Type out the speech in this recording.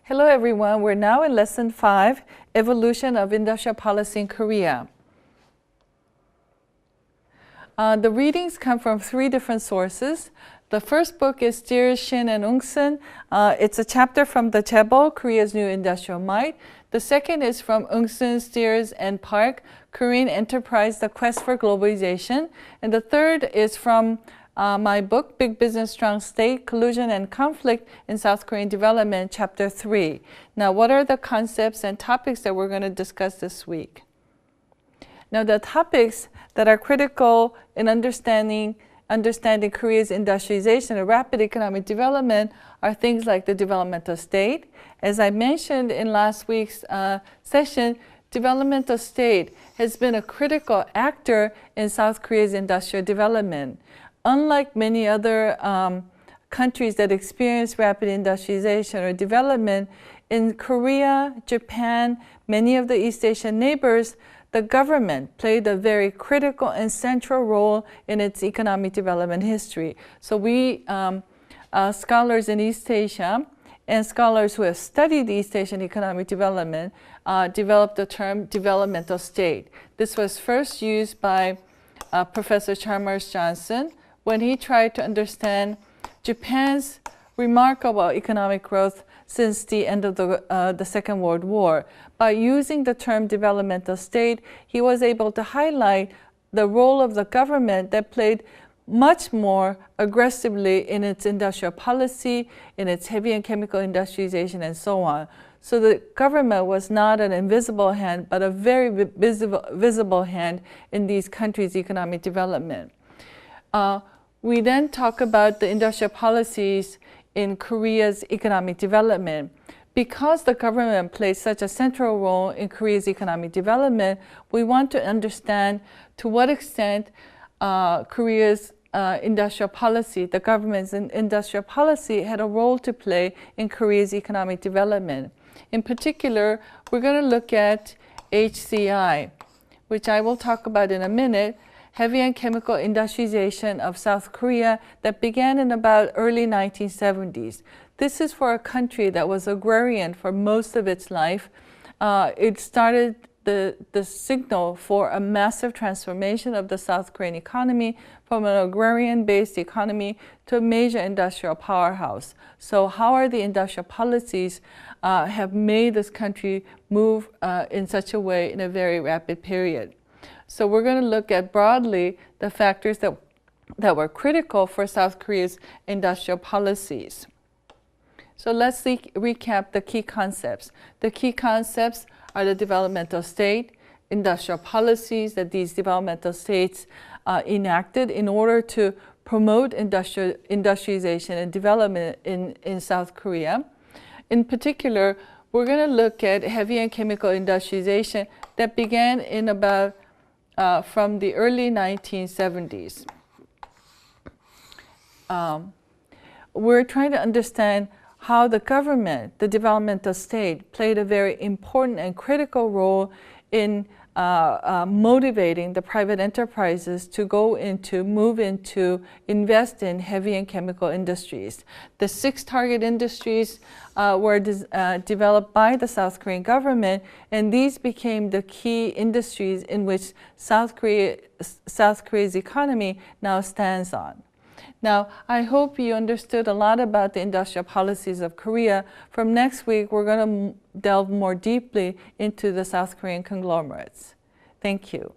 Hello everyone, we're now in Lesson 5, Evolution of Industrial Policy in Korea. The readings come from 3 different sources. The first book is Steers, Shin, and Ungsun. It's a chapter from the Chaebol, Korea's New Industrial Might. The second is from Ungsun, Steers, and Park, Korean Enterprise, The Quest for Globalization. And the third is from my book, Big Business, Strong State, Collusion and Conflict in South Korean Development, Chapter 3. Now, what are the concepts and topics that we're going to discuss this week? Now, the topics that are critical in understanding Korea's industrialization and rapid economic development are things like the developmental state. As I mentioned in last week's session, developmental state has been a critical actor in South Korea's industrial development. Unlike many other countries that experience rapid industrialization or development, in Korea, Japan, many of the East Asian neighbors, the government played a very critical and central role in its economic development history. So we, scholars in East Asia and scholars who have studied East Asian economic development, developed the term developmental state. This was first used by Professor Chalmers Johnson when he tried to understand Japan's remarkable economic growth since the end of the Second World War. By using the term developmental state, he was able to highlight the role of the government that played much more aggressively in its industrial policy, in its heavy and chemical industrialization, and so on. So the government was not an invisible hand, but a very visible hand in these countries' economic development. We then talk about the industrial policies in Korea's economic development. Because the government plays such a central role in Korea's economic development, we want to understand to what extent Korea's industrial policy, the government's industrial policy, had a role to play in Korea's economic development. In particular, we're going to look at HCI, which I will talk about in a minute, heavy and chemical industrialization of South Korea that began in about early 1970s. This is for a country that was agrarian for most of its life. It started the signal for a massive transformation of the South Korean economy from an agrarian-based economy to a major industrial powerhouse. So how are the industrial policies have made this country move in such a way in a very rapid period? So we're going to look at broadly the factors that were critical for South Korea's industrial policies. So let's recap the key concepts. The key concepts are the developmental state, industrial policies that these developmental states enacted in order to promote industrialization and development in South Korea. In particular, we're going to look at heavy and chemical industrialization that began in about from the early 1970s. We're trying to understand how the government, the developmental state, played a very important and critical role in motivating the private enterprises to move into, invest in heavy and chemical industries. The 6 target industries were developed by the South Korean government, and these became the key industries in which South Korea's economy now stands on. Now, I hope you understood a lot about the industrial policies of Korea. From next week, we're going to delve more deeply into the South Korean conglomerates. Thank you.